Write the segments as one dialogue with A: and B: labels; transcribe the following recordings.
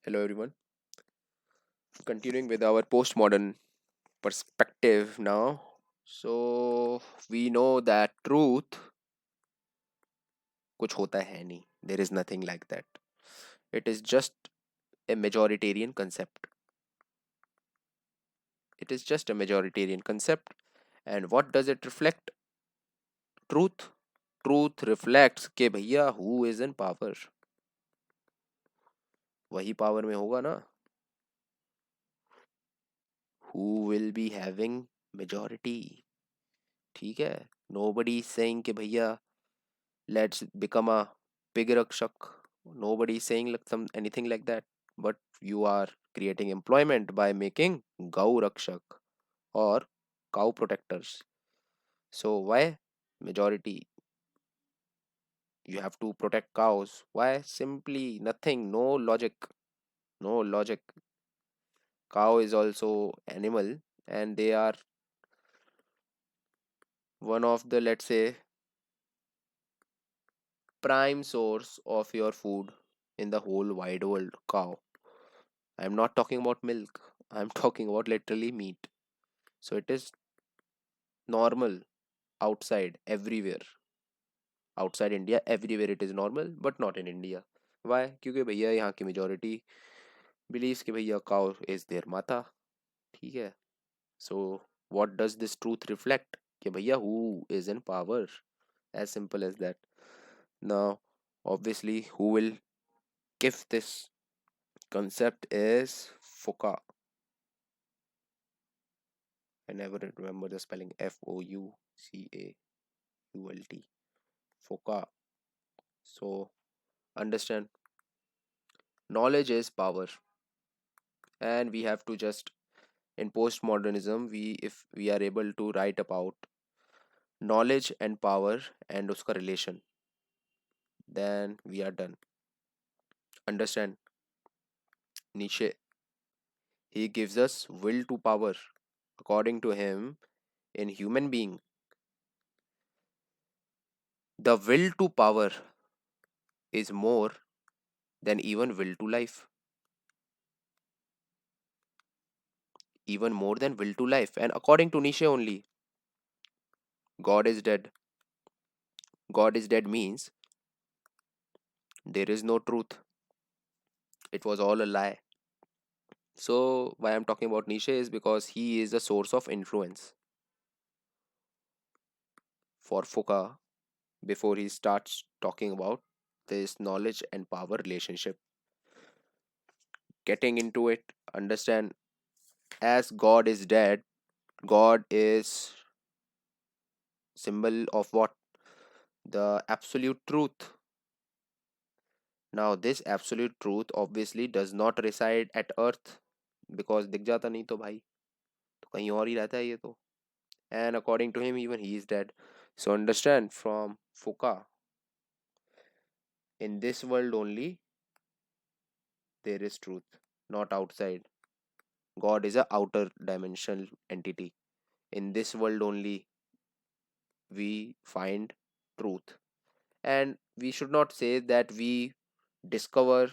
A: Hello, everyone. Continuing with our postmodern perspective now. So, we know that truth कुछ होता है नहीं. There is nothing like that. It is just a majoritarian concept. It is just a majoritarian concept. And what does it reflect? Truth. Truth reflects कि भैया who is in power. वही power में होगा ना. Who will be having majority. ठीक है. Nobody is saying कि भैया let's become a pig rakshak. Nobody is saying like anything like that. But you are creating employment by making gau rakshak or cow protectors. So why majority? You have to protect cows. Why? Simply nothing. No logic. No logic. Cow is also animal, and they are one of the, let's say, prime source of your food in the whole wide world. Cow. I'm not talking about milk. I'm talking about literally meat. So it is normal outside everywhere. Outside India, everywhere it is normal, but not in India. Why? क्योंकि भैया यहाँ की majority believes कि भैया cow is their माता. ठीक है. So what does this truth reflect? कि भैया who is in power? As simple as that. Now, obviously, who will give this concept is Foucault. I never remember the spelling. Foucault. Foucault. So understand, knowledge is power, and we have to just in postmodernism we if we are able to write about knowledge and power and uska relation, then we are done. Understand, Nietzsche, he gives us will to power. According to him, in human being, the will to power is more than even will to life, even more than will to life. And according to Nietzsche only, God is dead. God is dead means there is no truth. It was all a lie. So, why I'm talking about Nietzsche is because he is a source of influence for Foucault before he starts talking about this knowledge and power relationship. Getting into it, understand, as God is dead, God is symbol of what? The absolute truth. Now, this absolute truth obviously does not reside at earth because दिख जाता नहीं तो भाई तो कहीं और ही रहता है ये तो. And according to him, even he is dead. So understand, from Foucault, in this world only there is truth, not outside. God is a outer dimensional entity. In this world only we find truth. And we should not say that we discover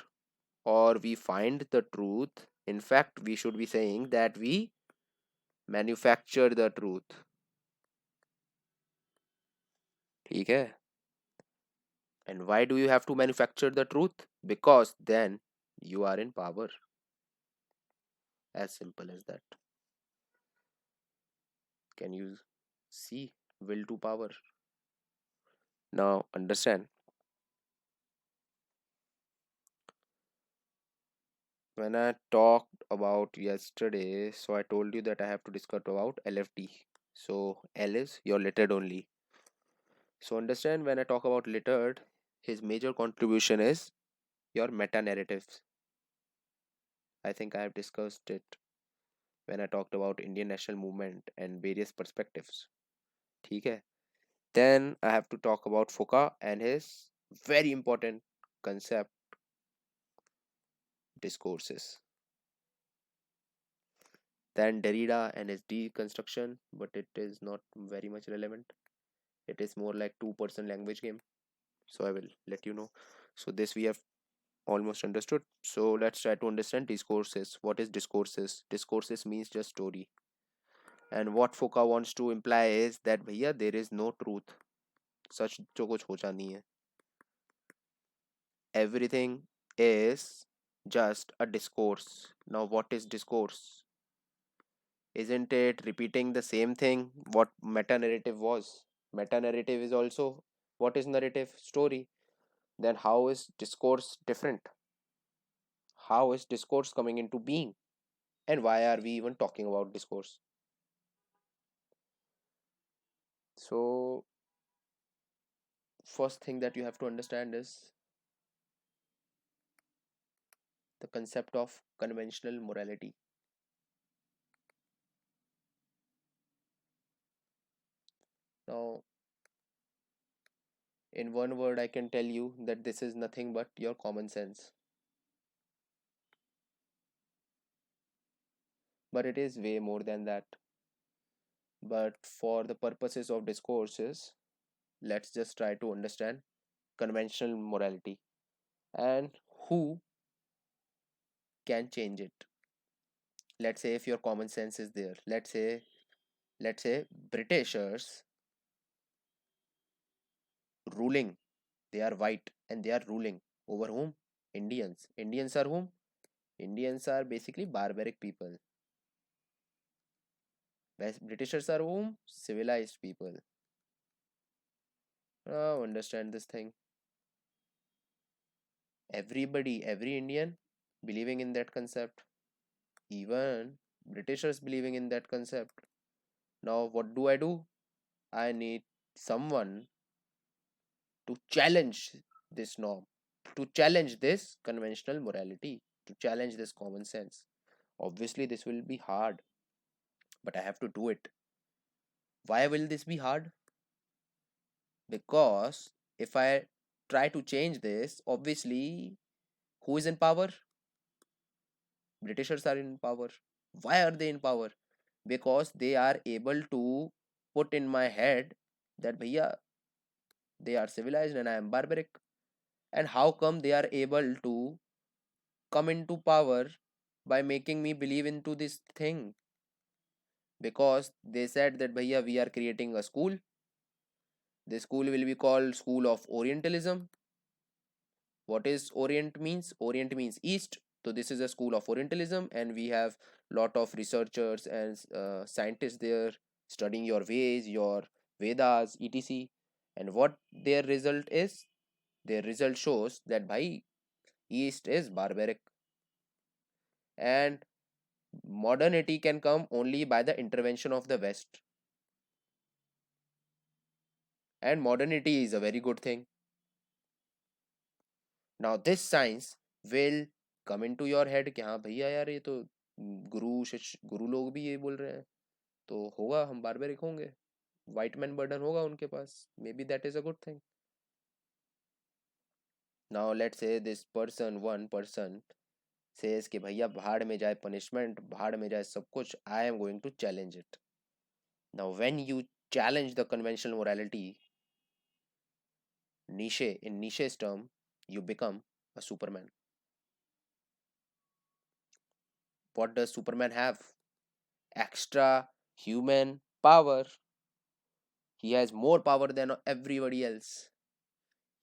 A: or we find the truth. In fact, we should be saying that we manufacture the truth. ठीक है? And why do you have to manufacture the truth? Because then you are in power. As simple as that. Can you see will to power? Now understand, when I talked about yesterday, so I told you that I have to discuss about LFT. So L is your littered only. So understand, when I talk about littered, his major contribution is your meta narratives. I think I have discussed it when I talked about Indian national movement and various perspectives. ठीक है? Then I have to talk about Foucault and his very important concept discourses. Then Derrida and his deconstruction, but it is not very much relevant. It is more like two-person language game. So I will let you know. So this we have Almost understood. So let's try to understand discourses. What is discourses? Discourses means just story. And what Foucault wants to imply is that भैया there is no truth. सच जो कुछ होता नहीं है. Everything is just a discourse. Now what is discourse? Isn't it repeating the same thing what meta narrative was? Meta narrative is also what is narrative? Story. Then how is discourse different? How is discourse coming into being? And why are we even talking about discourse? So, first thing that you have to understand is the concept of conventional morality. Now, in one word, I can tell you that this is nothing but your common sense. But it is way more than that. But for the purposes of discourses, let's just try to understand conventional morality and who can change it. Let's say if your common sense is there, let's say Britishers ruling, they are white and they are ruling over whom? Indians are whom? Indians are basically barbaric people. Britishers are whom? Civilized people. Now understand this thing. Everybody, every Indian believing in that concept. Even Britishers believing in that concept. Now what do I do? I need someone to challenge this norm, to challenge this conventional morality, to challenge this common sense. Obviously, this will be hard, but I have to do it. Why will this be hard? Because if I try to change this, obviously, who is in power? Britishers are in power. Why are they in power? Because they are able to put in my head that bhaiya, they are civilized and I am barbaric. And how come they are able to come into power by making me believe into this thing? Because they said that bhaiya, we are creating a school. The school will be called School of Orientalism. What is Orient means? Orient means East. So this is a school of Orientalism, and we have lot of researchers and scientists there studying your ways, your Vedas, etc. And what their result is? Their result shows that bhai, East is barbaric, and modernity can come only by the intervention of the West. And modernity is a very good thing. Now this science will come into your head कि हाँ भैया यार ये तो गुरु शिष्य गुरु लोग भी ये बोल रहे हैं तो होगा हम बारबेरिक होंगे वाइट मैन बर्डन होगा उनके पास may be that is a good thing now let's say this person one person says कि भैया भाड़ में जाए पनिशमेंट भाड़ में जाए सब कुछ I am going to challenge it now when you challenge the conventional morality niche in niche's term you become a superman. What does Superman have? Extra human power. He has more power than everybody else.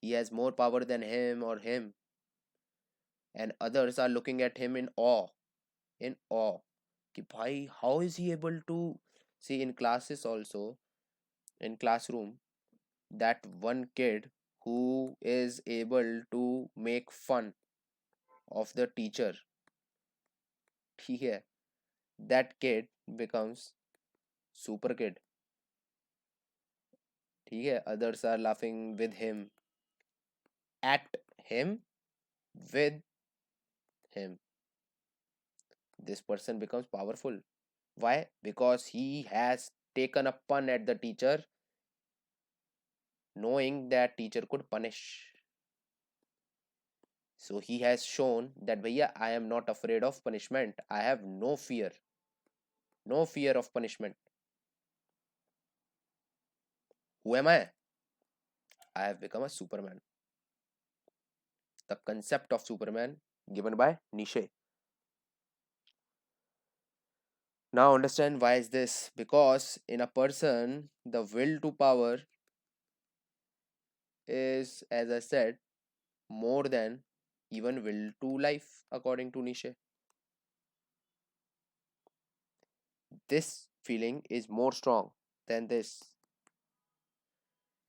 A: He has more power than him or him. And others are looking at him in awe. In awe. Ki bhai, how is he able to see in classes also, in classroom, that one kid who is able to make fun of the teacher. ठीक that kid becomes super kid. ठीक others are laughing with him, at him, with him. This person becomes powerful. Why? Because he has taken a pun at the teacher, knowing that teacher could punish. So he has shown that bhaiya, I am not afraid of punishment. I have no fear. No fear of punishment. Who am I? I have become a superman. the concept of Superman given by Nietzsche. Now understand why is this? Because in a person, the will to power is, as I said, more than even will to life, according to Nietzsche. This feeling is more strong than this.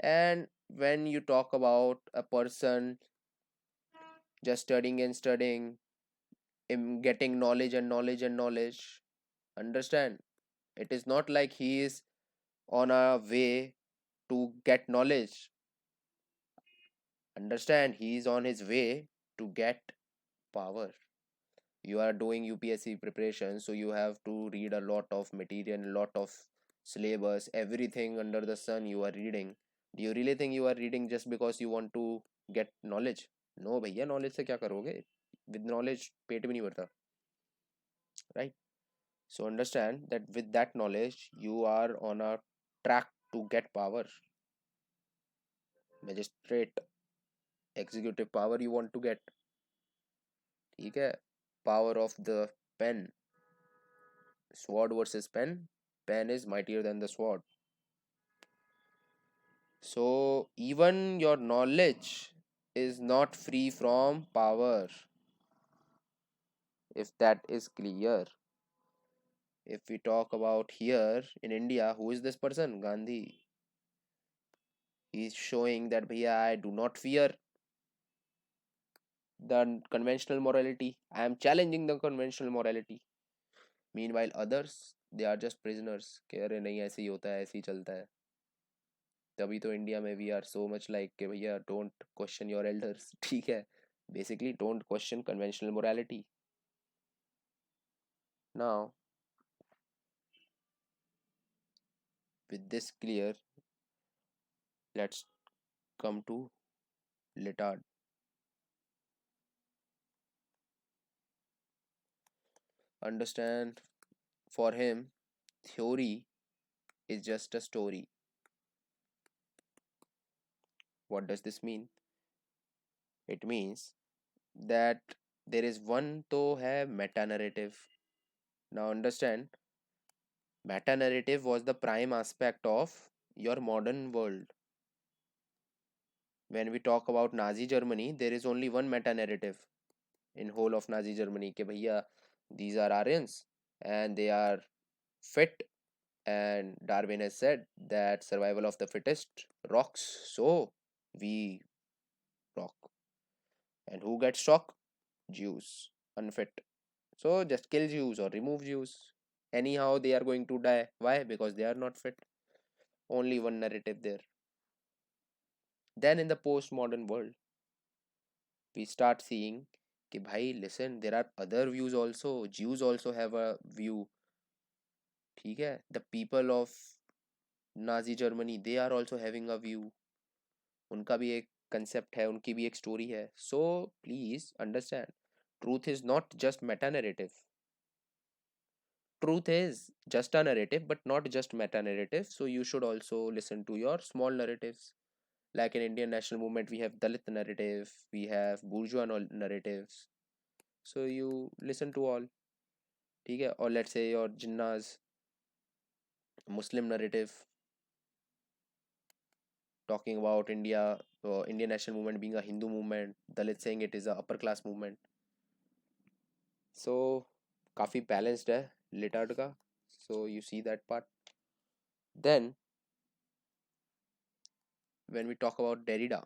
A: And when you talk about a person just studying and studying, getting knowledge and knowledge and knowledge, understand, it is not like he is on a way to get knowledge. Understand, he is on his way to get power. You are doing UPSC preparation, so you have to read a lot of material, a lot of syllabus, everything under the sun you are reading. Do you really think you are reading just because you want to get knowledge? No भैया, knowledge से क्या करोगे? With knowledge पेट भी नहीं भरता, right? So understand that with that knowledge you are on a track to get power, magistrate, executive power you want to get. ठीक है? Power of the pen. Sword versus pen. Pen is mightier than the sword. So even your knowledge is not free from power, if that is clear. If we talk about here in India, who is this person? Gandhi. He is showing that bhaiya, I do not fear the conventional morality. I am challenging the conventional morality. Meanwhile, others, they are just prisoners. कह रहे नहीं, ऐसे ही होता है, ऐसे ही चलता है. तभी तो इंडिया में we are so much like कि भैया डोंट क्वेश्चन योर एल्डर्स. ठीक है, basically don't question conventional morality. Now with this clear, let's come to Letard. Understand, for him, theory is just a story. What does this mean? It means that there is one to have meta narrative. Now understand, meta narrative was the prime aspect of your modern world. When we talk about Nazi Germany, there is only one meta narrative in whole of Nazi Germany कि भैया, these are Aryans and they are fit, and Darwin has said that survival of the fittest rocks, so we rock. And who gets shock? Jews, unfit. So just kill Jews or remove Jews. Anyhow, they are going to die. Why? Because they are not fit. Only one narrative there. Then in the postmodern world, we start seeing कि भाई listen, there are other views also. Jews also have a view. ठीक है? The people of Nazi Germany, they are also having a view. उनका भी एक concept है, उनकी भी एक story है. So please understand, truth is not just meta narrative. Truth is just a narrative, but not just meta narrative. So you should also listen to your small narratives. Like in Indian national movement, we have Dalit narrative, we have bourgeois narratives. So you listen to all. ठीक है? Or let's say your Jinnah's Muslim narrative, talking about India, Indian national movement being a Hindu movement, Dalit saying it is a upper class movement. So काफ़ी balanced है Litard का. So you see that part. Then when we talk about Derrida,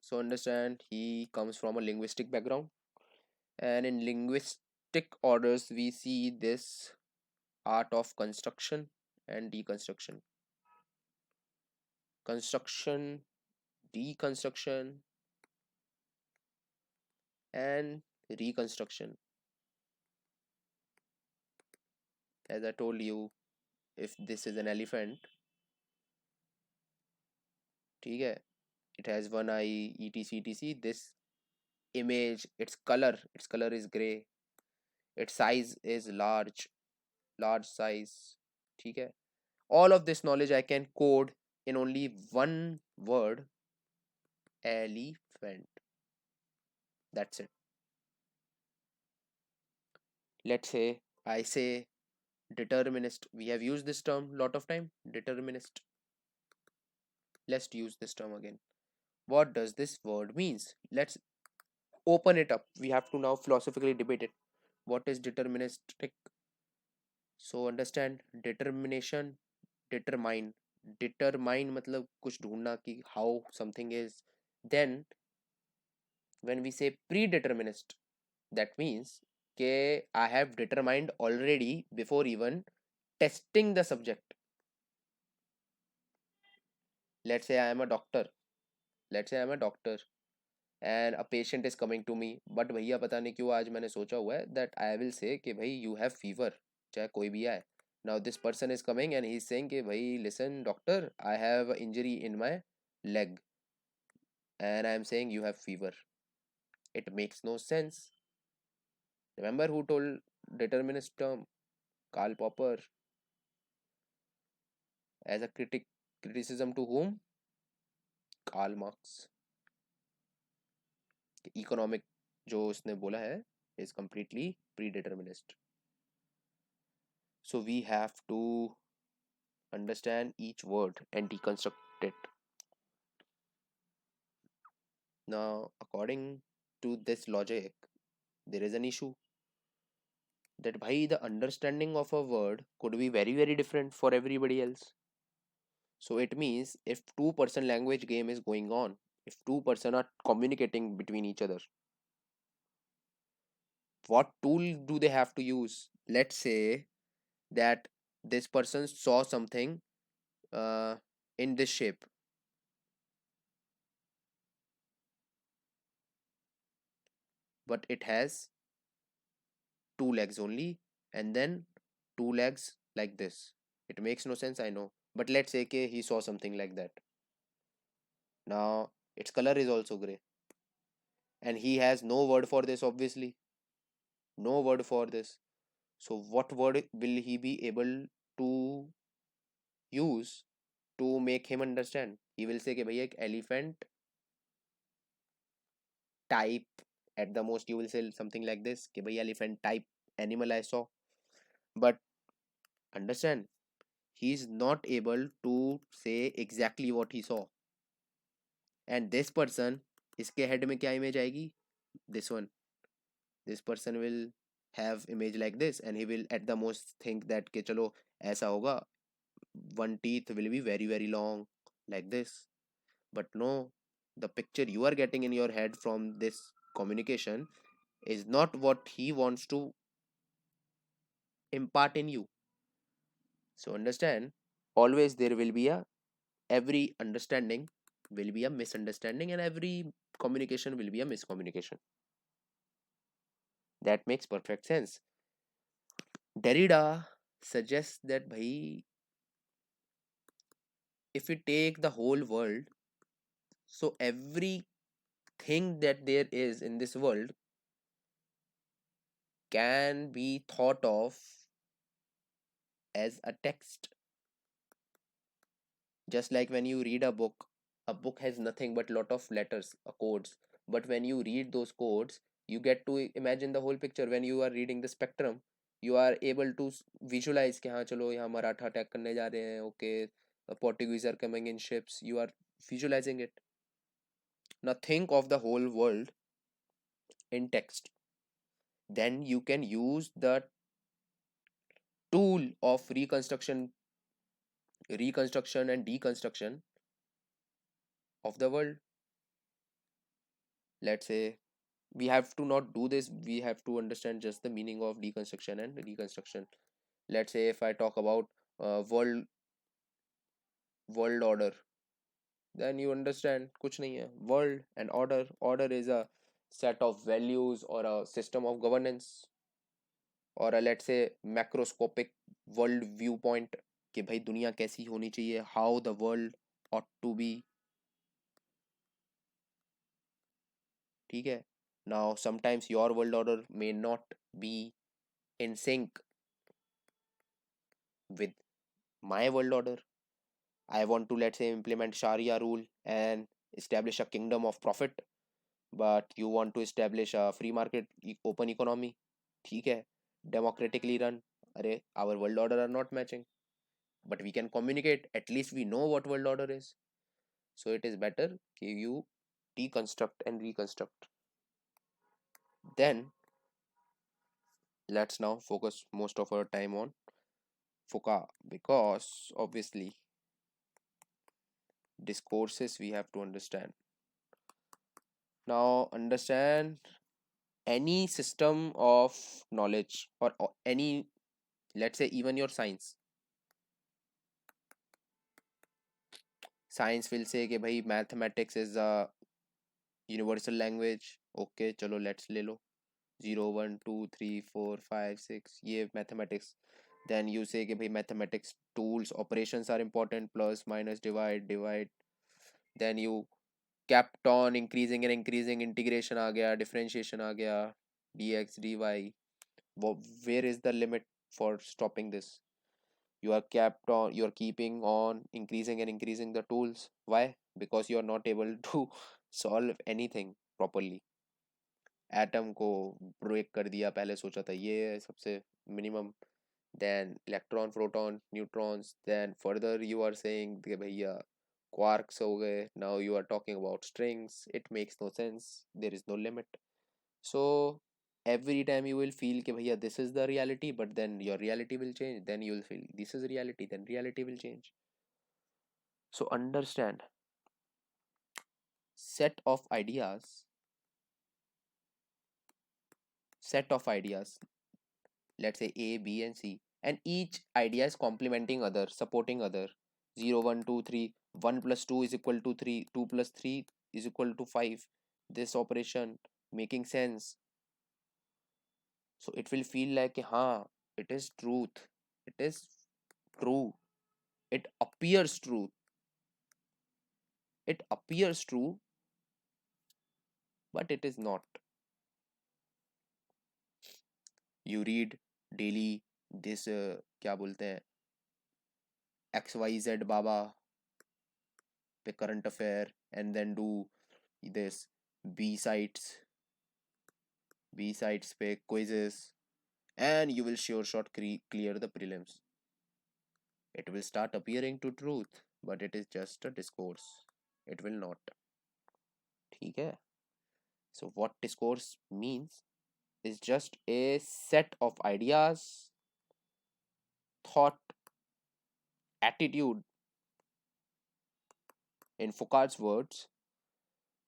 A: so understand he comes from a linguistic background, and in linguistic orders we see this art of construction and deconstruction. Construction, deconstruction, and reconstruction. As I told you, if this is an elephant, ठीक है, it has one eye, etc. This image, its color is gray, its size is large size. ठीक है, all of this knowledge I can code in only one word: elephant. That's it. Let's say I say determinist. We have used this term lot of time. Determinist. Let's use this term again. What does this word means? Let's open it up. We have to now philosophically debate it. What is deterministic? So understand determination, determine. Determine मतलब कुछ ढूंढना कि how something is. Then when we say predeterminist, that means कि I have determined already before even testing the subject. Let's say I am a doctor. Let's say I am a doctor and a patient is coming to me, but भैया पता नहीं क्यों आज मैंने सोचा हुआ है that I will say कि भाई you have fever, चाहे कोई भी आए. Now this person is coming and he is saying कि भाई listen doctor, I have an injury in my leg and I am saying you have fever. It makes no sense. Remember who told determinist term? Karl Popper. As a criticism to whom? Karl Marx. Economic जो उसने बोला है is completely predeterminist. So we have to understand each word and deconstruct it. Now, according to this logic, there is an issue that bhai the understanding of a word could be very very different for everybody else. So it means if two-person language game is going on, if two-person are communicating between each other, what tool do they have to use? Let's say that this person saw something uh, in this shape, but it has two legs only, and then two legs like this. It makes no sense, I know. But let's say okay, he saw something like that. Now its color is also gray. And he has no word for this, obviously. No word for this. So what word will he be able to use to make him understand? He will say कि भैया एक elephant type, at the most you will say something like this कि भैया elephant type animal I saw. But understand, he is not able to say exactly what he saw. And this person, इसके head में क्या image आएगी? This one. This person will have image like this and he will at the most think that कि चलो ऐसा होगा, one teeth will be very very long like this. But no, the picture you are getting in your head from this communication is not what he wants to impart in you. So understand, always there will be a, every understanding will be a misunderstanding and every communication will be a miscommunication. That makes perfect sense. Derrida suggests that bhai, if we take the whole world, so everything that there is in this world can be thought of as a text. Just like when you read a book has nothing but lot of letters, codes. But when you read those codes, you get to imagine the whole picture. When you are reading the spectrum, you are able to visualize कि हाँ चलो यहाँ Maratha attack करने जा रहे हैं, okay, Portuguese are coming in ships. You are visualizing it. Now think of the whole world in text. Then you can use the tool of reconstruction and deconstruction of the world. Let's say we have to not do this, we have to understand just the meaning of deconstruction and reconstruction. Let's say if I talk about world order, then you understand kuch nahi hai. World and order is a set of values or a system of governance, or a let's say macroscopic world viewpoint कि भाई दुनिया कैसी होनी चाहिए, how the world ought to be. ठीक है. Now sometimes your world order may not be in sync with my world order. I want to let's say implement Sharia rule and establish a kingdom of profit. but you want to establish a free market open economy. ठीक है, democratically run. अरे our world order are not matching, but we can communicate, at least we know what world order is. So it is better कि you deconstruct and reconstruct. Then let's now focus most of our time on Foucault, because obviously discourses we have to understand. Now understand any system of knowledge, or any, let's say even your science will say कि भाई mathematics is a universal language. Okay, चलो let's ले लो 0 1 2 3 4 5 6 ये mathematics. Then you say कि भाई mathematics tools operations are important, plus minus divide. Then you kept on increasing and increasing, integration आ गया, differentiation आ गया, dx dy. Where is the limit for stopping this? You are keeping on increasing and increasing the tools. Why? Because you are not able to solve anything properly. Atom को break कर दिया, पहले सोचा था ये है सबसे minimum, then electron proton neutrons, then further you are saying कि भैया quarks हो गए, now you are talking about strings. It makes no sense, there is no limit. So every time you will feel कि भैया this is the reality, but then your reality will change, then you will feel this is reality, then reality will change. So understand, set of ideas, set of ideas, let's say A, B, and C, and each idea is complementing other, supporting other. 0 1 2 3, 1 plus 2 is equal to 3, 2 plus 3 is equal to 5. This operation making sense. So it will feel like हाँ, it is truth, it is true, it appears true, it appears true, but it is not. You read daily this क्या बोलते हैं, XYZ बाबा पे current affair, and then do this B sites, B sites पे quizzes, and you will sure shot clear the prelims. It will start appearing to truth, but it is just a discourse. It will not. ठीक है? So what discourse means is just a set of ideas, thought, attitude. In Foucault's words,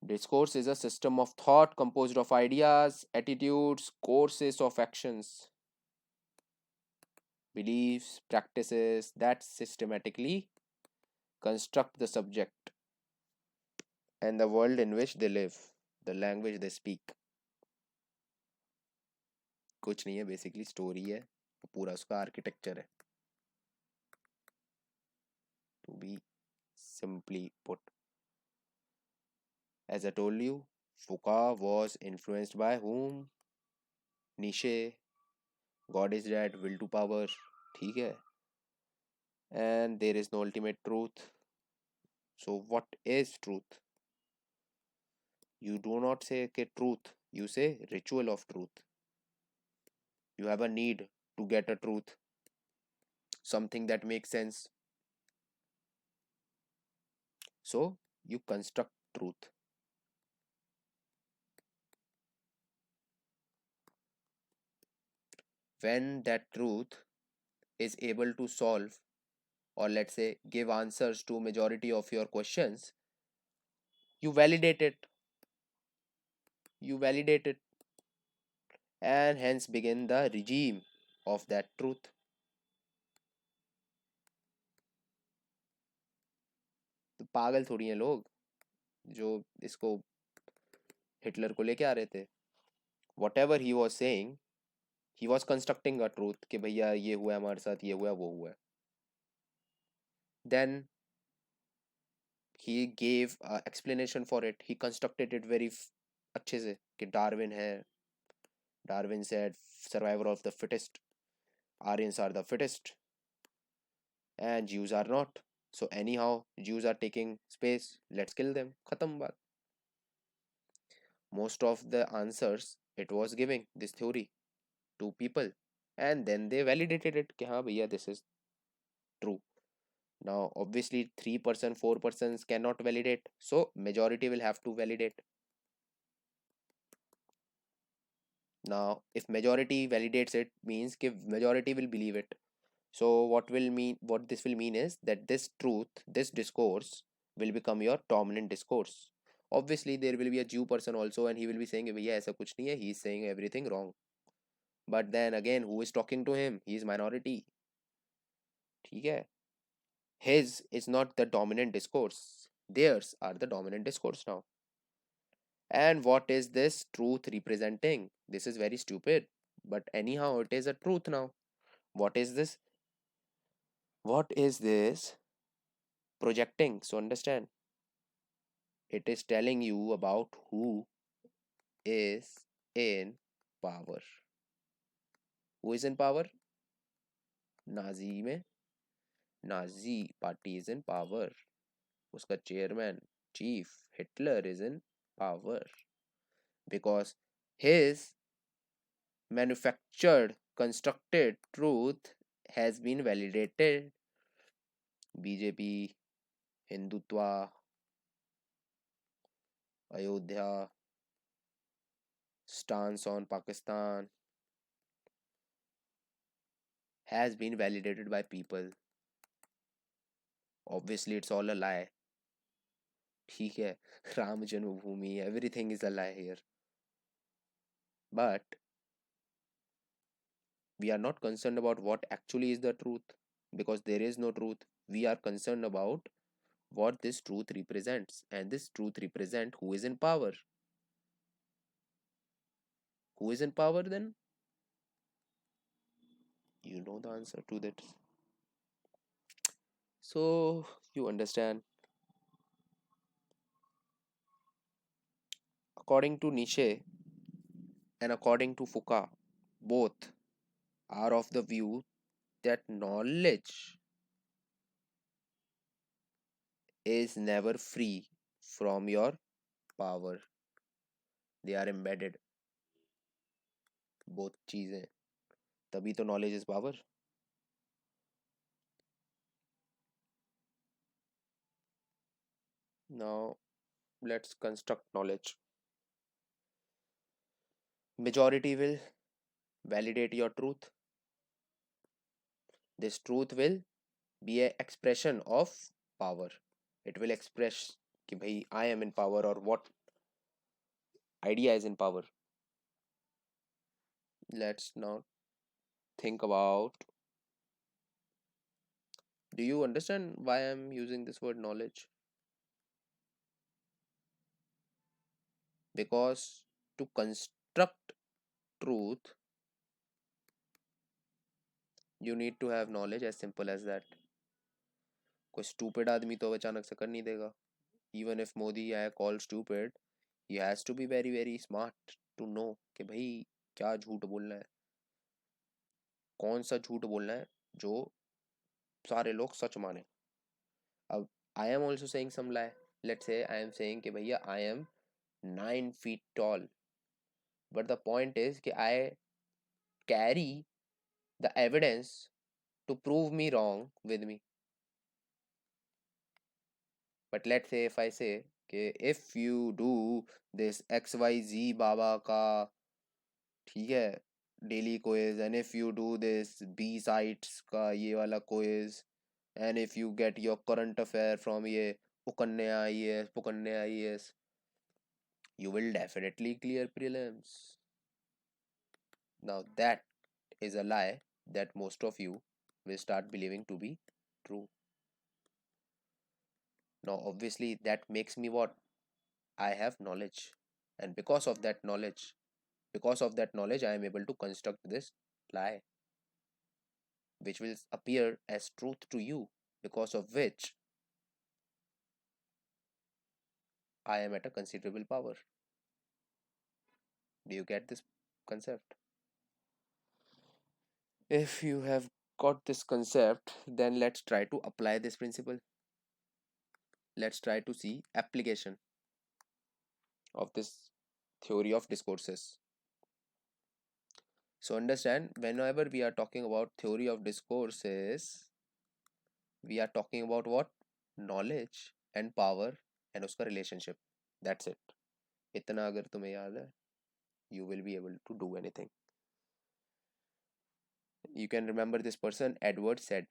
A: discourse is a system of thought composed of ideas, attitudes, courses of actions, beliefs, practices that systematically construct the subject and the world in which they live, the language they speak. कुछ नहीं है, basically story है, पूरा उसका architecture है, to be simply put. As I told you, Foucault was influenced by whom? Nietzsche, God is dead, will to power. ठीक है? And there is no ultimate truth. So what is truth? You do not say truth, you say ritual of truth. You have a need to get a truth, something that makes sense. So you construct truth. When that truth is able to solve, or let's say give answers to majority of your questions, you validate it. You validate it, and hence begin the regime of that truth. तो पागल थोड़ी हैं लोग जो इसको Hitler को लेके आ रहे थे. Whatever he was saying, he was constructing a truth कि भैया ये हुआ हमारे साथ, ये हुआ वो हुआ. Then he gave explanation for it. He constructed it very अच्छे से कि डार्विन है. Darwin said survival of the fittest. Aryans are the fittest, and Jews are not. So anyhow, Jews are taking space. Let's kill them. खत्म बात. Most of the answers it was giving this theory to people, and then they validated it कि हाँ भैया this is true. Now obviously 3% 4% cannot validate, so majority will have to validate. Now if majority validates it means कि majority will believe it. So what this will mean is that this truth, this discourse will become your dominant discourse. Obviously there will be a Jew person also and he will be saying भैया ऐसा कुछ नहीं है, he is saying everything wrong. But then again who is talking to him? He is minority. ठीक है, his is not the dominant discourse, theirs are the dominant discourse now. And what is this truth representing? This is very stupid, but anyhow it is a truth now. What is this? What is this projecting? So understand, it is telling you about who is in power. Who is in power? Nazi में Nazi party is in power. उसका chairman chief Hitler is in power because his manufactured constructed truth has been validated. BJP, Hindutva, Ayodhya, stance on Pakistan has been validated by people. Obviously it's all a lie. ठीक है, राम जन्मभूमि, everything is a lie here. But we are not concerned about what actually is the truth, because there is no truth. We are concerned about what this truth represents, and this truth represent who is in power. Who is in power then? You know the answer to that. So you understand. According to Nietzsche and according to Foucault, both are of the view that knowledge is never free from your power. They are embedded. Both चीजें, तभी तो knowledge is power. Now let's construct knowledge. Majority will validate your truth. This truth will be an expression of power. It will express कि भाई I am in power or what idea is in power. Let's now think about, do you understand why I'm using this word knowledge? Because to construct truth you need to have knowledge, as simple as that. कोई stupid आदमी तो अचानक से कर नहीं देगा. Even if Modi I call stupid, he has to be very very smart to know कि भाई क्या झूठ बोलना है, कौन सा झूठ बोलना है जो सारे लोग सच माने. अब I am also saying some lie. Let's say I am saying कि भैया I am 9 feet tall, but the point is कि I carry the evidence to prove me wrong with me. But let's say if I say कि if you do this XYZ बाबा का, ठीक है, daily quiz, and if you do this B sites का ये वाला quiz, and if you get your current affair from ये पुकन्ने I S, you will definitely clear prelims. Now that is a lie that most of you will start believing to be true. Now obviously that makes me what? I have knowledge, and because of that knowledge I am able to construct this lie, which will appear as truth to you, because of which I am at a considerable power. Do you get this concept? If you have got this concept, then let's try to apply this principle. Let's try to see application of this theory of discourses. So understand, whenever we are talking about theory of discourses, we are talking about what? Knowledge and power and उसका relationship. That's it. इतना अगर तुम्हें याद है, you will be able to do anything. You can remember this person, Edward said.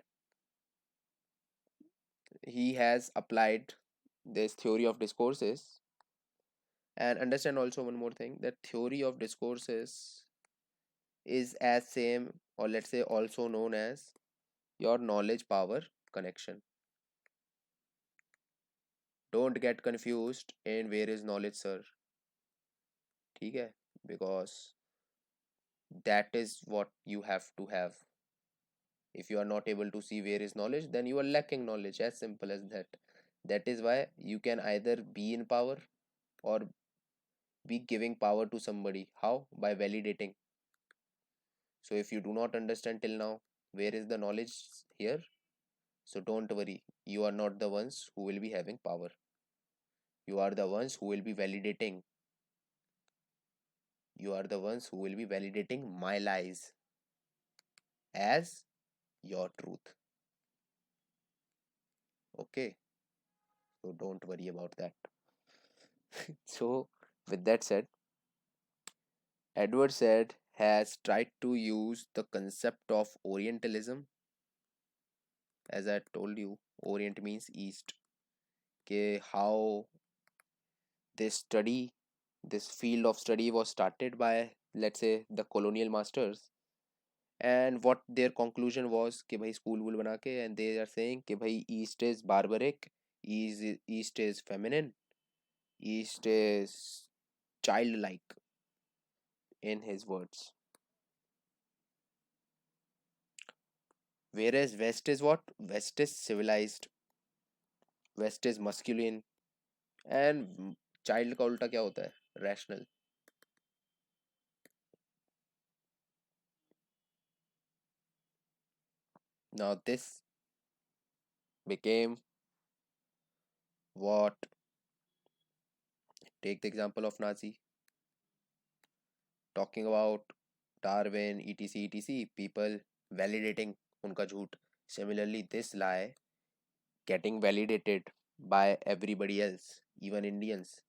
A: He has applied this theory of discourses. And understand also one more thing, that theory of discourses is as same, or let's say also known as, your knowledge power connection. Don't get confused in where is knowledge, sir. ठीक है? Because that is what you have to have. If you are not able to see where is knowledge, then you are lacking knowledge, as simple as that. That is why you can either be in power or be giving power to somebody. How? By validating. So if you do not understand till now where is the knowledge here, so don't worry, you are not the ones who will be having power. You are the ones who will be validating. You are the ones who will be validating my lies as your truth. Okay, so don't worry about that. So, with that said, Edward said has tried to use the concept of Orientalism. As I told you, Orient means East. Okay, how this study, this field of study was started by, let's say, the colonial masters, and what their conclusion was कि भाई school वूल बना के, and they are saying कि भाई East is barbaric, East is feminine, East is childlike, in his words. Whereas West is what? West is civilized, West is masculine, and child का उल्टा क्या होता है? Rational. Now this became what? Take the example of Nazi. Talking about Darwin, etc., etc., people validating उनका झूठ. Similarly, this lie getting validated by everybody else, even Indians,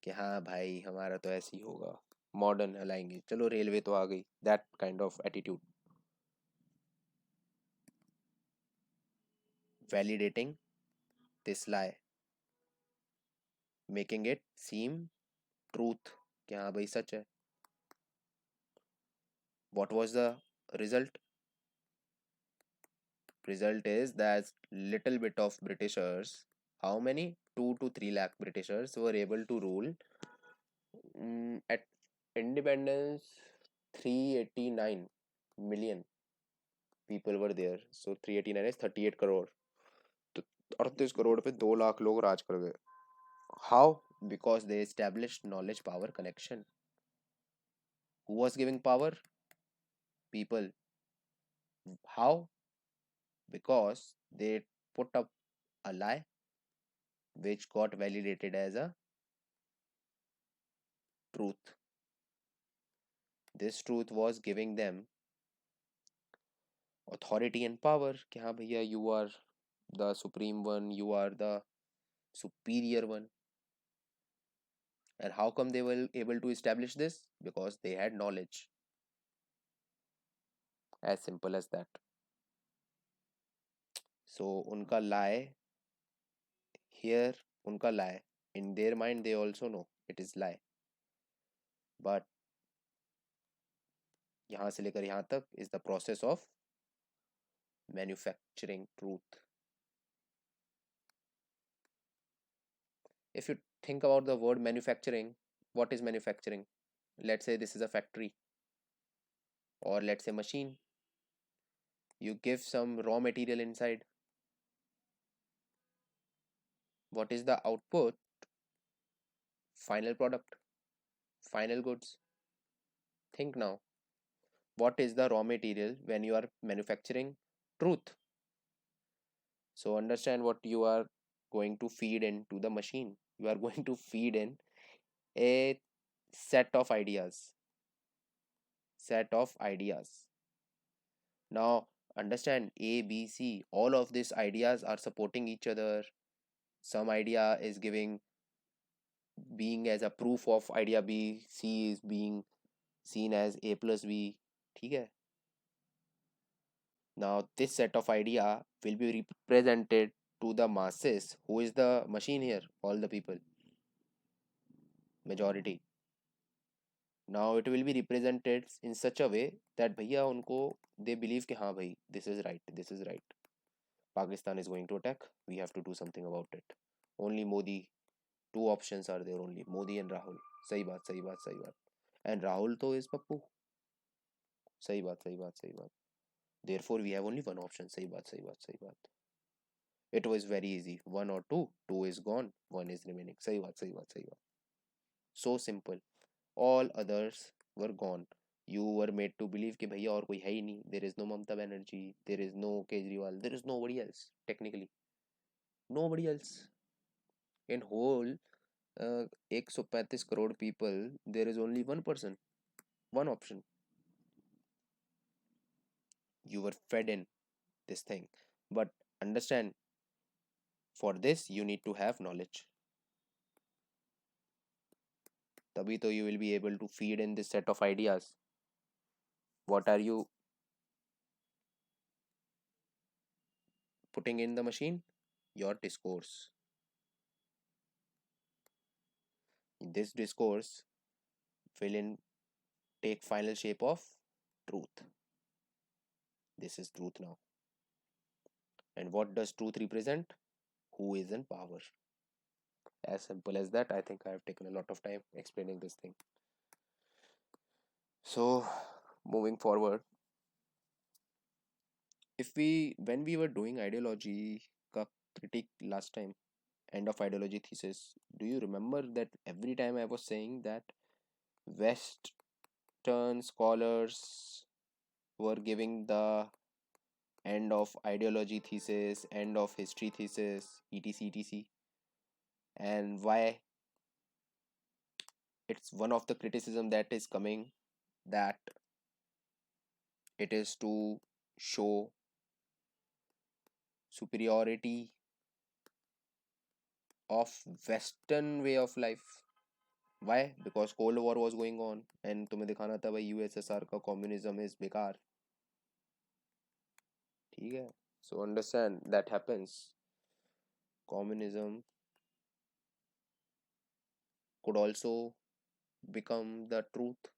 A: कि हाँ भाई हमारा तो ऐसे ही होगा, मॉडर्न हलाएंगे, चलो रेलवे तो आ गई, that kind of attitude. Validating this lie, making it seem truth, कि हाँ भाई सच है. What was the result? Result is that little bit of Britishers, how many? 2 to 3 lakh Britishers were able to rule. At independence, 389 million people were there. So 389 is 38 crore. तो 38 करोड़ पे 2 लाख लोग राज कर गए. How? Because they established knowledge power connection. Who was giving power? People. How? Because they put up a lie which got validated as a truth. This truth was giving them authority and power कि हाँ भैया, you are the supreme one, you are the superior one. And how come they were able to establish this? Because they had knowledge. As simple as that. So उनका lie here, उनका lie, in their mind they also know it is lie, but यहाँ से लेकर यहाँ तक is the process of manufacturing truth. If you think about the word manufacturing, what is manufacturing? Let's say this is a factory, or let's say machine. You give some raw material inside. What is the output? Final product, final goods. Think now. What is the raw material when you are manufacturing truth? So understand what you are going to feed into the machine. You are going to feed in a set of ideas, set of ideas. Now understand, A, B, C, all of these ideas are supporting each other. Some idea is giving being as a proof of idea B, C is being seen as A plus B. ठीक है? Now this set of idea will be represented to the masses. Who is the machine here? All the people, majority. Now it will be represented in such a way that भैया उनको they believe कि हाँ भाई this is right, this is right. Pakistan is going to attack. We have to do something about it. Only Modi. Two options are there only. Modi and Rahul. सही बात, सही बात, सही बात. And Rahul तो is पप्पू. सही बात, सही बात, सही बात. Therefore we have only one option. सही बात, सही बात, सही बात. It was very easy. One or two. Two is gone. One is remaining. सही बात, सही बात, सही बात. So simple. All others were gone. You were made to believe कि भैया और कोई है ही नहीं. There is no Mamta Banerjee. There is no Kejriwal. There is nobody else. Technically, nobody else. In whole 135 crore people, there is only one person, one option. You were fed in this thing. But understand, for this you need to have knowledge. तभी तो you will be able to feed in this set of ideas. What are you putting in the machine? Your discourse. This discourse will take final shape of truth. This is truth now. And what does truth represent? Who is in power? As simple as that. I think I have taken a lot of time explaining this thing. So, moving forward, when we were doing ideology ka critique last time, end of ideology thesis, do you remember that every time I was saying that Western scholars were giving the end of ideology thesis, end of history thesis, etc, etc, and why it's one of the criticism that is coming, that it is to show superiority of Western way of life. Why? Because Cold War was going on and तुम्हें दिखाना था भाई USSR का communism is बेकार. ठीक है? So understand that happens. Communism could also become the truth.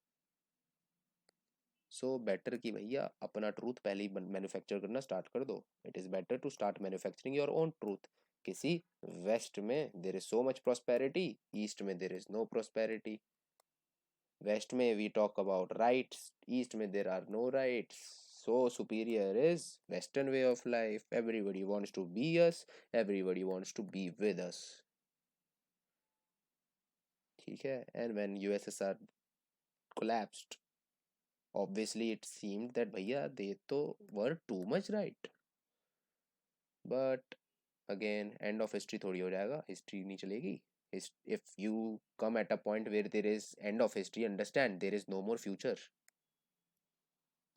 A: So better कि भैया अपना truth पहले ही manufacture करना start कर दो. It is better to start manufacturing your own truth. किसी West में there is so much prosperity, East में there is no prosperity. West में we talk about rights, East में there are no rights. So superior is Western way of life. Everybody wants to be us. Everybody wants to be with us. ठीक है? And when USSR collapsed, obviously it seemed that भैया they तो were too much right. But again, end of history थोड़ी हो जाएगा. History नहीं चलेगी. If you come at a point where there is end of history, understand there is no more future.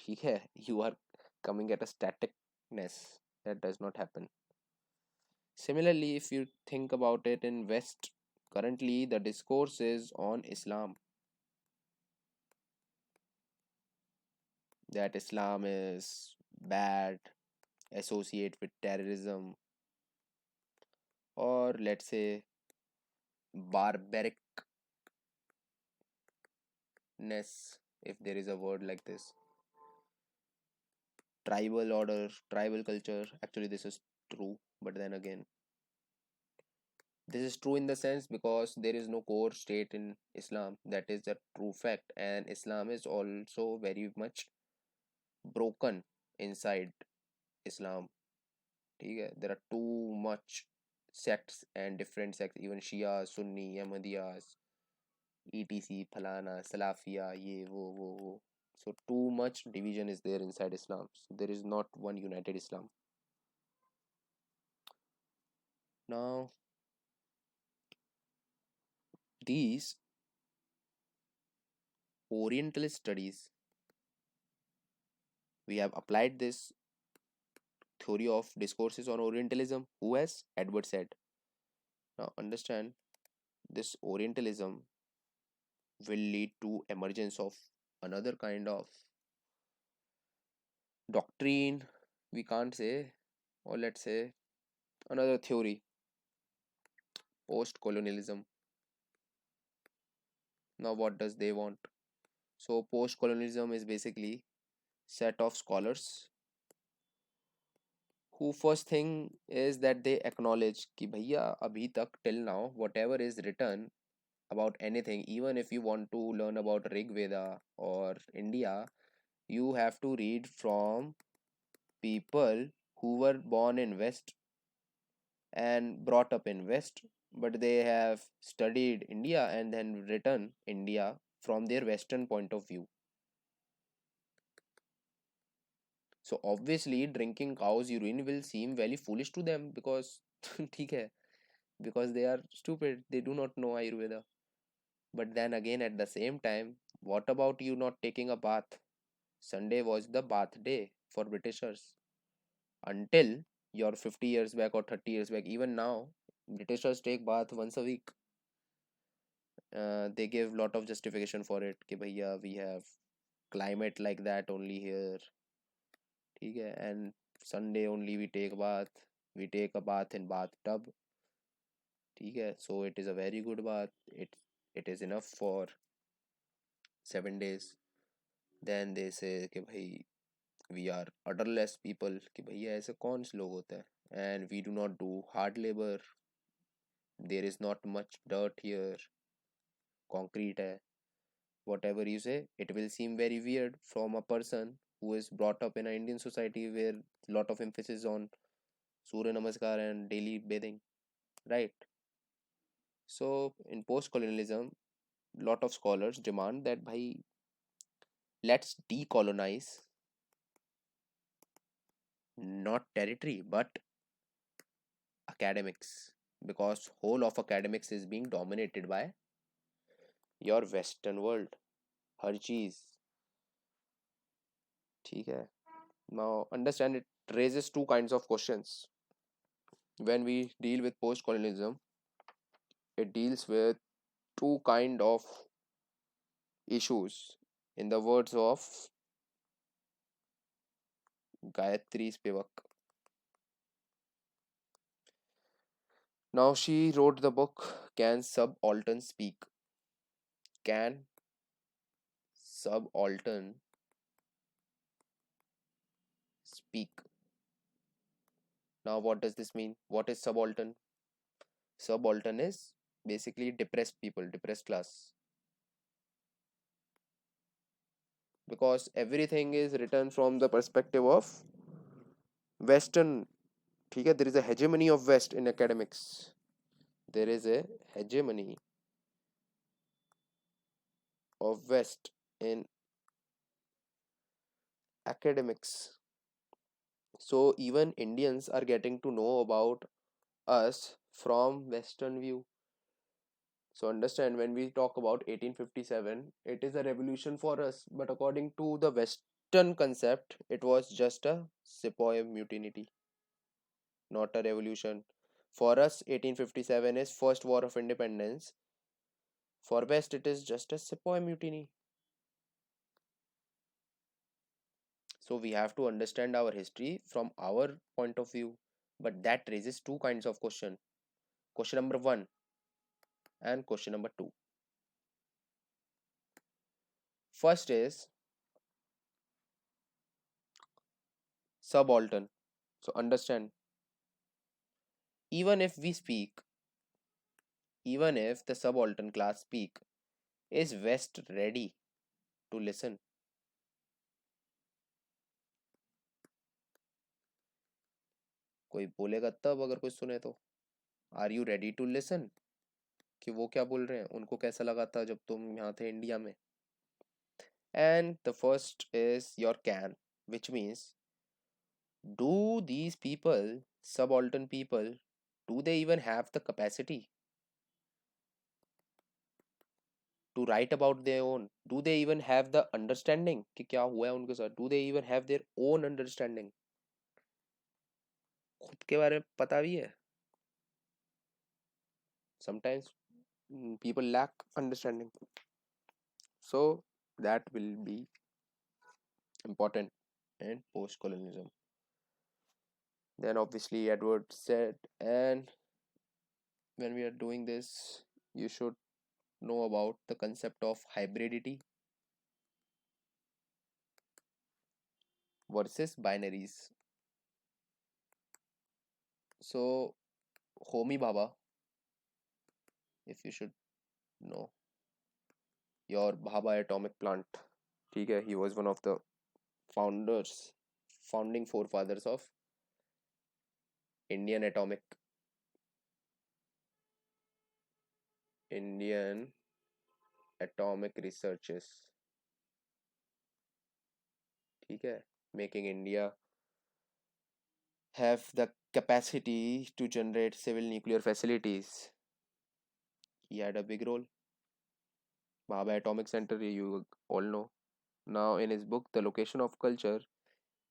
A: ठीक है? You are coming at a staticness. That does not happen. Similarly, if you think about it, in West, currently the discourse is on Islam. That Islam is bad, associate with terrorism, or let's say barbaricness, if there is a word like this. Tribal order, tribal culture. Actually, this is true, but then again, this is true in the sense because there is no core state in Islam. That is the true fact, and Islam is also very much broken inside Islam. ठीक है? There are too much sects and different sects, even Shia, Sunni, Ahmadiyas, etc, फलाना, Salafiya, ये वो. So too much division is there inside Islam. So there is not one united Islam. Now these Orientalist studies. We have applied this theory of discourses on Orientalism. Who has? Edward said. Now understand, this Orientalism will lead to emergence of another kind of doctrine, we can't say, or let's say another theory, post colonialism. Now what does they want? So post colonialism is basically set of scholars who first thing is that they acknowledge कि भैया अभी तक till now whatever is written about anything, even if you want to learn about Rig Veda or India, you have to read from people who were born in West and brought up in West, but they have studied India and then written India from their Western point of view. So obviously drinking cow's urine will seem very foolish to them because ठीक है, because they are stupid, they do not know Ayurveda. But then again, at the same time, what about you not taking a bath? Sunday was the bath day for Britishers. Until your 50 years back or 30 years back, even now, Britishers take bath once a week. They give lot of justification for it कि भैया we have climate like that only here, ठीक है, and Sunday only we take bath, we take a bath in bathtub, ठीक है, so it is a very good bath, it is enough for 7 days. Then they say कि भाई we are odorless people, कि भैया ऐसे कौन से लोग होते हैं, and we do not do hard labor, there is not much dirt here, concrete है. Whatever you say, it will seem very weird from a person who is brought up in an Indian society where lot of emphasis on Surya Namaskar and daily bathing, right? So in post-colonialism, lot of scholars demand that bhai, let's decolonize not territory but academics, because whole of academics is being dominated by your Western world. हर चीज, ठीक है. Now understand, it raises two kinds of questions. When we deal with post-colonialism, it deals with two kind of issues. In the words of Gayatri Spivak. Now she wrote the book Can Subaltern Speak? Can Subaltern Speak? Now what does this mean? What is subaltern? Subaltern is basically depressed people, depressed class. Because everything is written from the perspective of Western. ठीक है, there is a hegemony of West in academics. There is a hegemony of West in academics. So even Indians are getting to know about us from Western view. So understand, when we talk about 1857, it is a revolution for us, but according to the Western concept, it was just a sepoy mutiny, not a revolution. For us, 1857 is first war of independence. For West, it is just a sepoy mutiny. So we have to understand our history from our point of view. But that raises two kinds of question. Question number one and question number two. First is subaltern. So understand, even if we speak, even if the subaltern class speak, is West ready to listen? कोई बोलेगा तब अगर कोई सुने तो. Are you ready to listen कि वो क्या बोल रहे हैं, उनको कैसा लगा था जब तुम यहाँ थे इंडिया में. And the first is your can, which means, do these people, subaltern people, do they even have the capacity? to write about their own? Do they even have the understanding कि क्या हुआ है उनके साथ? Do they even have their own understanding? खुद के बारे में पता भी है? Sometimes people lack understanding. So that will be important in post-colonialism. Then obviously Edward said, and when we are doing this, you should know about the concept of hybridity versus binaries. So Homi Bhabha, if you should know, your Bhabha atomic plant. ठीक है, he was one of the founders, founding forefathers of Indian atomic Indian atomic researches. ठीक है, making India have the capacity to generate civil nuclear facilities. He had a big role. Bhabha Atomic Center, you all know. Now, in his book, The Location of Culture,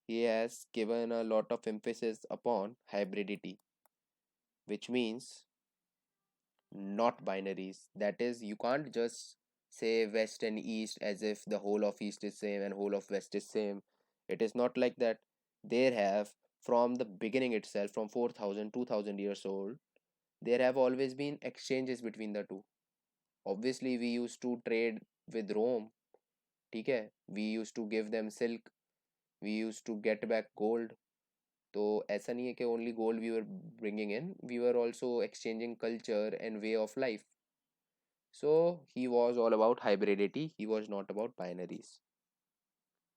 A: he has given a lot of emphasis upon hybridity, which means not binaries. That is, you can't just say West and East as if the whole of East is same and whole of West is same. It is not like that. There have, from the beginning itself, from 4,000, 2,000 years old, there have always been exchanges between the two. Obviously, we used to trade with Rome, ठीक है? We used to give them silk, we used to get back gold. तो ऐसा नहीं है कि only gold we were bringing in, we were also exchanging culture and way of life. So he was all about hybridity, he was not about binaries.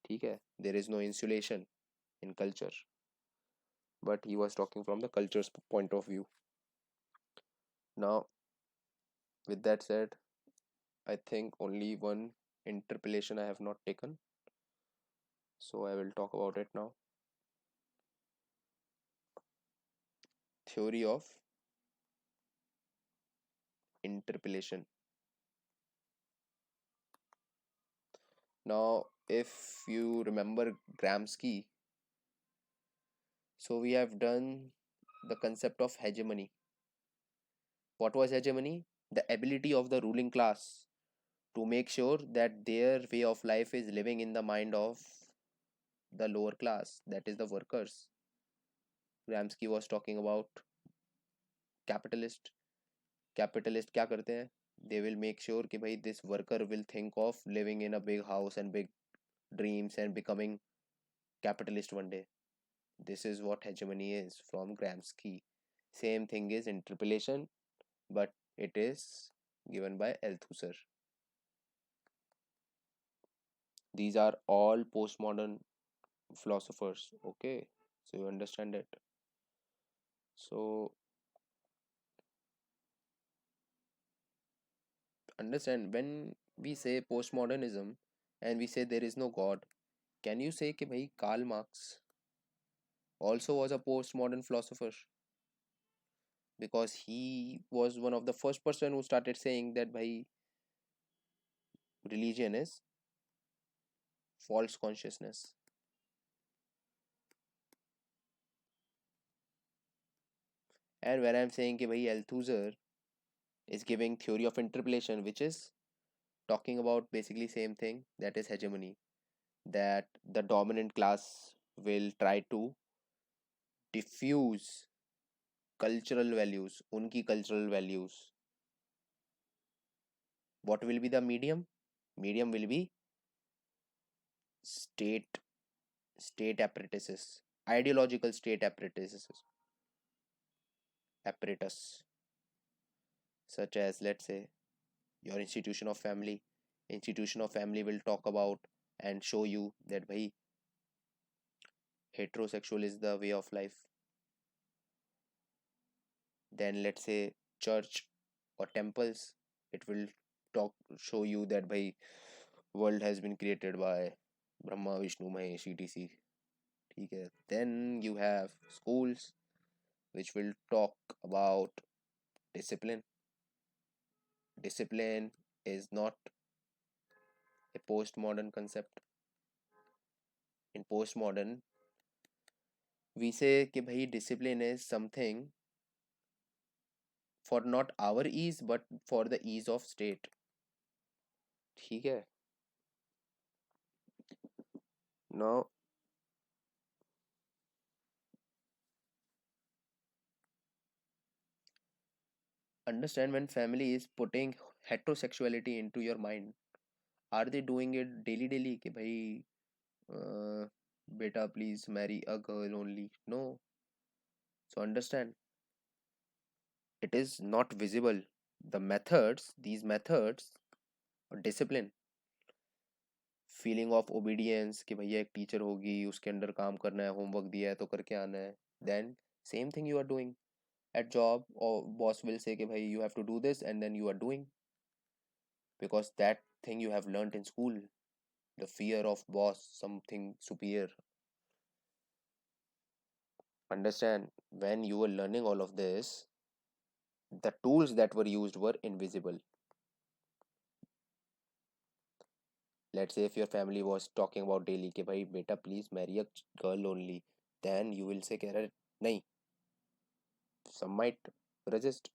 A: ठीक है? There is no insulation in culture, but he was talking from the culture's point of view. Now, with that said, I think only one interpolation I have not taken, so I will talk about it now. Theory of interpolation. Now, if you remember Gramsci, so we have done the concept of hegemony. What was hegemony? The ability of the ruling class to make sure that their way of life is living in the mind of the lower class, that is the workers. Gramsci was talking about capitalist. Capitalist क्या करते हैं? They will make sure कि भाई this worker will think of living in a big house and big dreams and becoming capitalist one day. This is what hegemony is from Gramsci. Same thing is interpolation, but it is given by Althusser. These are all postmodern philosophers. Okay, so you understand it. So understand when we say postmodernism and we say there is no God, can you say कि भाई Karl Marx also was a postmodern philosopher? Because he was one of the first person who started saying that भाई religion is false consciousness. And when I'm saying कि भाई Althusser is giving theory of interpolation, which is talking about basically same thing, that is hegemony, that the dominant class will try to diffuse cultural values, unki cultural values. What will be the medium? Medium will be state state apparatuses, ideological state apparatus, such as, let's say, your institution of family will talk about and show you that bhai heterosexual is the way of life. Then let's say church or temples, it will talk show you that bhai world has been created by Brahma Vishnu Mahesh etc. ठीक है? Then you have schools which will talk about discipline. Discipline is not a postmodern concept. In postmodern, we say कि भाई discipline is something for not our ease but for the ease of state. ठीक है. Now understand, when family is putting heterosexuality into your mind, are they doing it daily कि भाई बेटा please marry a girl only? No. So understand, it is not visible. The methods, these methods, discipline, feeling of obedience कि भैया एक teacher होगी, उसके under काम करना है, होमवर्क दिया है तो करके आना है, then same thing you are doing at job, or boss will say कि भाई you have to do this, and then you are doing, because that thing you have learnt in school, the fear of boss, something superior. Understand, when you were learning all of this, the tools that were used were invisible. Let's say if your family was talking about daily कि भाई बेटा please marry a girl only, then you will say कह रहा नहीं, some might resist.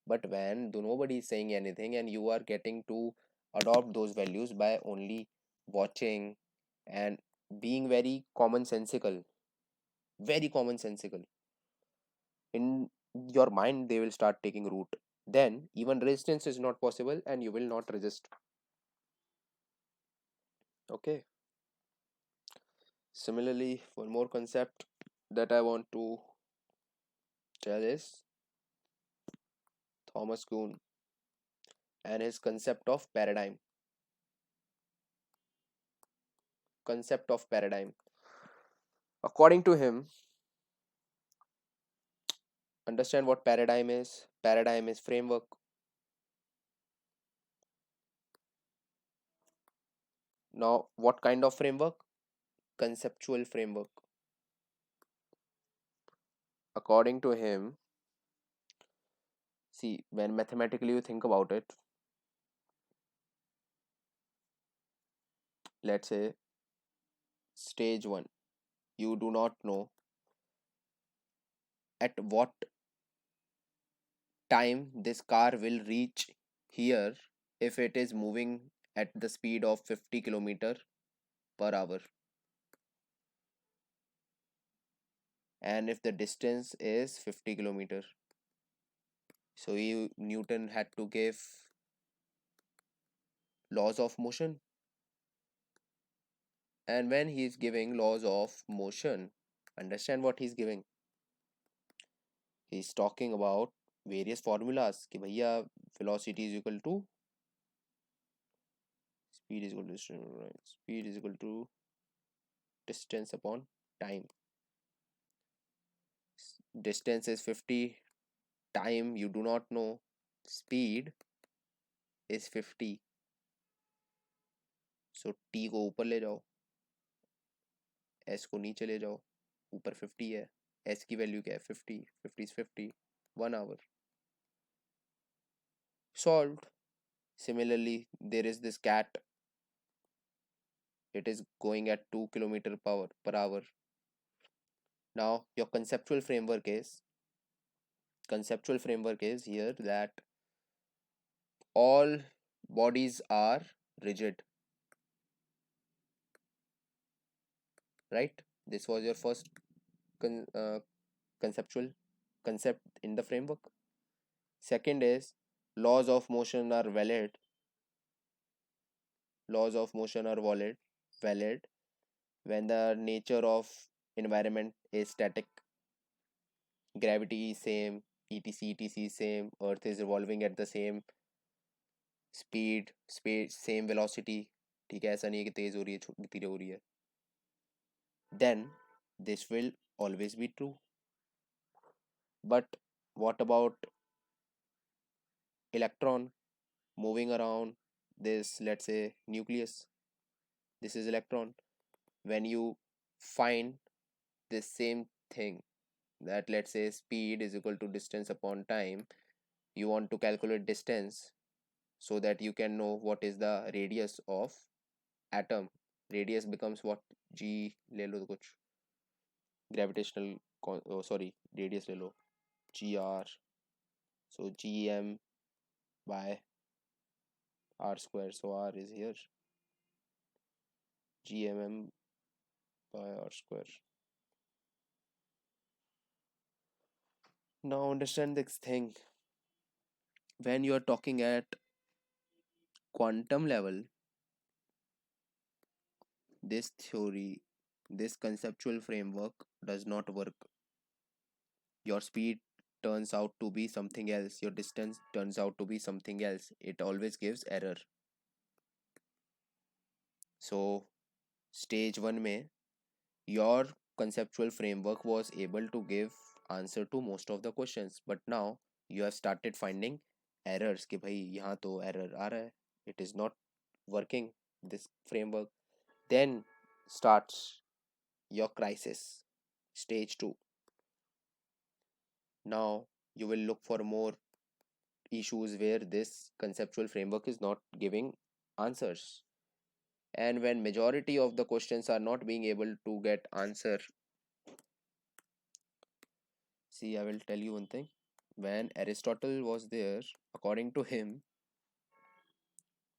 A: But when nobody is saying anything and you are getting to adopt those values by only watching and being very commonsensical, in your mind they will start taking root. Then even resistance is not possible and you will not resist. Okay. Similarly, one more concept that I want to tell is Thomas Kuhn and his concept of paradigm. Concept of paradigm. According to him, understand what paradigm is. Paradigm is framework. Now, what kind of framework? Conceptual framework. According to him, see, when mathematically you think about it, let's say stage 1, you do not know at what time this car will reach here if it is moving at the speed of 50 km per hour, and if the distance is 50 km. So Newton had to give laws of motion, and when he is giving laws of motion, understand what he's giving. He's talking about various formulas कि भैया velocity is equal to speed is equal to distance, right? Speed is equal to distance upon time. Distance is 50, time you do not know, speed is 50. So t को ऊपर ले जाओ, s को नीचे ले जाओ, ऊपर 50 है, s की वैल्यू क्या है 50, 50 is 50, 1 hour. Solved. Similarly, there is this cat, it is going at 2 km/h. Now your conceptual framework is here that all bodies are rigid, right? This was your first con- uh, conceptual concept in the framework. Second is laws of motion are valid. Laws of motion are valid when the nature of environment is static, gravity is same, etc is same, earth is revolving at the same speed, space, same velocity. ठीक है, ऐसा नहीं है कि तेज हो रही है धीरे हो रही है. Then this will always be true. But what about electron moving around this, let's say, nucleus? This is electron. When you find this same thing, that let's say speed is equal to distance upon time, you want to calculate distance so that you can know what is the radius of atom, radius becomes what? G ले लो तो कुछ gravitational oh sorry, radius ले लो, gr, so gm by r square, so r is here, gmm by r square. Now understand this thing. When you are talking at quantum level, this theory, this conceptual framework does not work. Your speed turns out to be something else, your distance turns out to be something else. It always gives error. So, stage 1 में your conceptual framework was able to give answer to most of the questions, but now you have started finding errors कि भाई यहाँ तो error आ रहा है, it is not working, this framework. Then starts your crisis, stage 2. Now you will look for more issues where this conceptual framework is not giving answers, and when majority of the questions are not being able to get answer. See, I will tell you one thing. When Aristotle was there, according to him,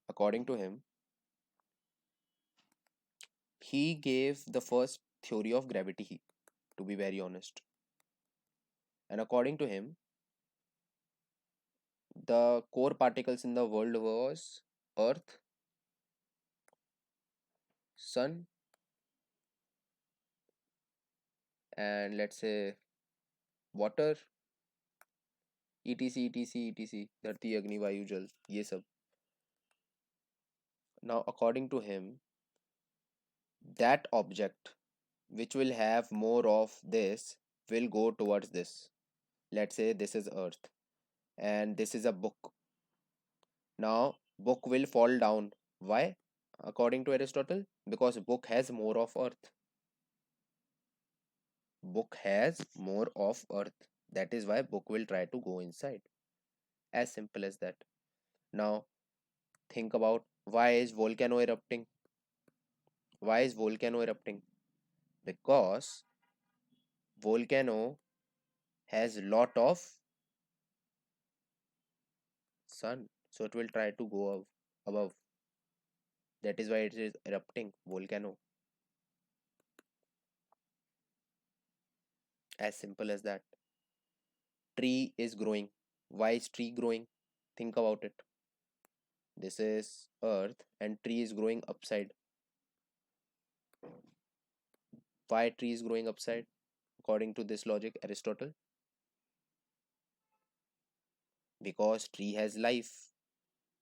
A: according to him, he gave the first theory of gravity, to be very honest. And according to him, the core particles in the world was Earth, Sun, and let's say water, etc etc etc, धरती अग्नि वायु जल, ये सब. Now according to him, that object which will have more of this will go towards this. Let's say this is Earth and this is a book. Now book will fall down. Why? According to Aristotle, because book has more of Earth. Book has more of Earth. That is why book will try to go inside. As simple as that. Now think about, why is volcano erupting? Why is volcano erupting? Because volcano has lot of sun, so it will try to go above. That is why it is erupting volcano. As simple as that. Tree is growing. Why is tree growing? Think about it. This is earth and tree is growing upside. Why tree is growing upside? According to this logic, Aristotle, because tree has life.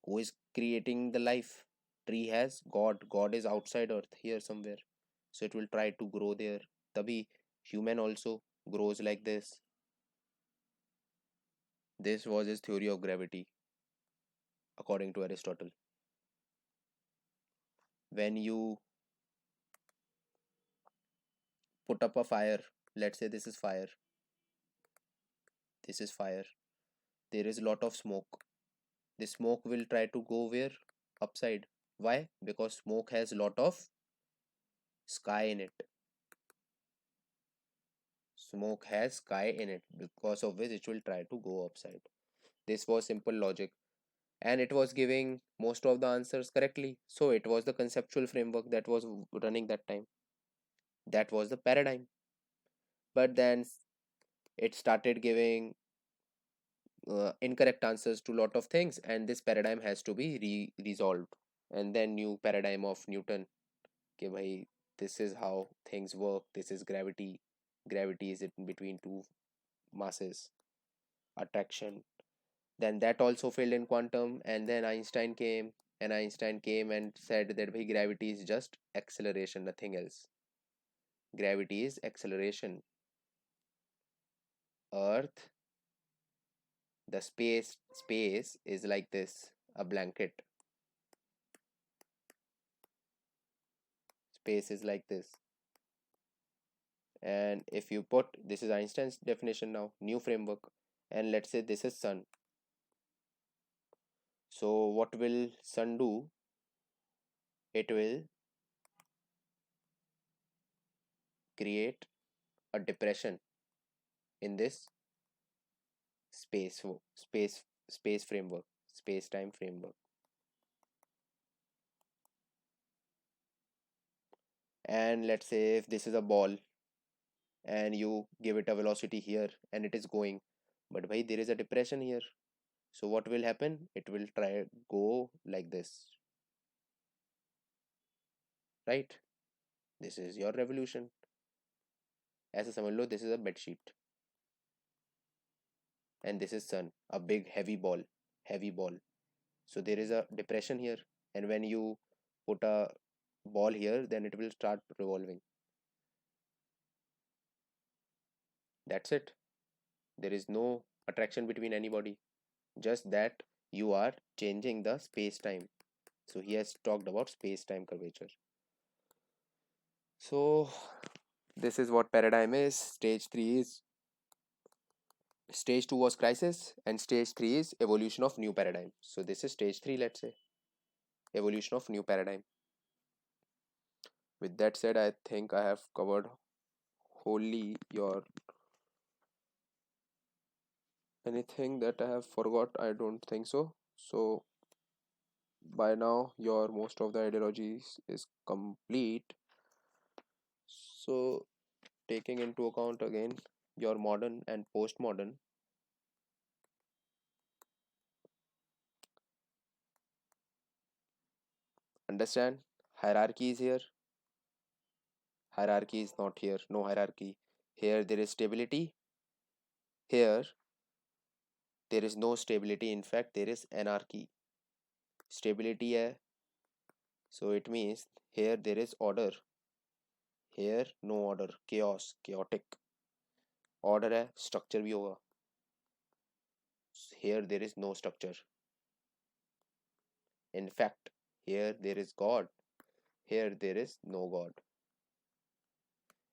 A: Who is creating the life? Tree has God. God is outside earth, here somewhere. So it will try to grow there. Tabhi human also grows like this. This was his theory of gravity, according to Aristotle. When you put up a fire, let's say this is fire, this is fire, there is a lot of smoke. The smoke will try to go where? Upside. Why? Because smoke has lot of sky in it. Smoke has sky in it, because of which it will try to go upside. This was simple logic, and it was giving most of the answers correctly. So it was the conceptual framework that was running that time. That was the paradigm. But then it started giving incorrect answers to lot of things, and this paradigm has to be resolved. And then new paradigm of Newton, कि भाई this is how things work, this is gravity. Gravity is in between two masses, attraction. Then that also failed in quantum, and then Einstein came, and Einstein came and said that bhai, gravity is just acceleration, nothing else. Gravity is acceleration. Earth, the space is like this, a blanket. Space is like this. And if you put, this is Einstein's definition now, new framework, and let's say this is sun. So what will sun do? It will create a depression in this space space framework, space time framework. And let's say if this is a ball and you give it a velocity here and it is going, but bhai there is a depression here, so what will happen? It will try go like this, right? This is your revolution. ऐसे समझ लो, this is a bed sheet and this is sun, a big heavy ball. So there is a depression here, and when you put a ball here, then it will start revolving. That's it. There is no attraction between anybody, just that you are changing the space time. So he has talked about space time curvature. So this is what paradigm is. Stage 2 was crisis, and stage 3 is evolution of new paradigm. So this is stage 3, let's say, evolution of new paradigm. With that said, I think I have covered wholly your anything that I have forgot. I don't think so. So by now your most of the ideologies is complete. So taking into account again your modern and postmodern, understand hierarchy is here. Hierarchy is not here. No hierarchy. Here there is stability. Here there is no stability. In fact, there is anarchy. Stability है, so it means here there is order. Here no order. Chaos, chaotic. Order है, structure भी होगा. Here there is no structure. In fact, here there is God. Here there is no God.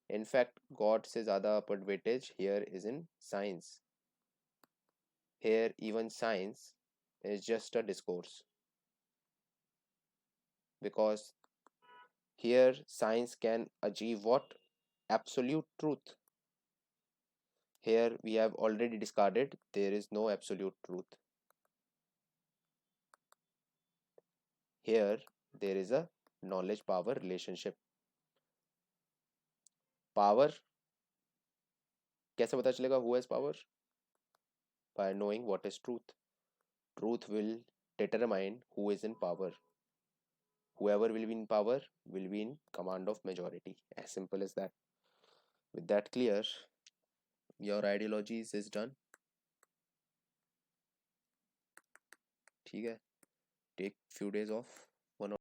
A: In fact, God से ज़्यादा advantage here is in science. Here even science is just a discourse, because here science can achieve what? Absolute truth. Here we have already discarded, there is no absolute truth. Here there is a knowledge power relationship. Power कैसे पता चलेगा who has power? By knowing what is truth. Truth will determine who is in power. Whoever will be in power will be in command of majority. As simple as that. With that clear, your ideologies is done. ठीक है, take few days off.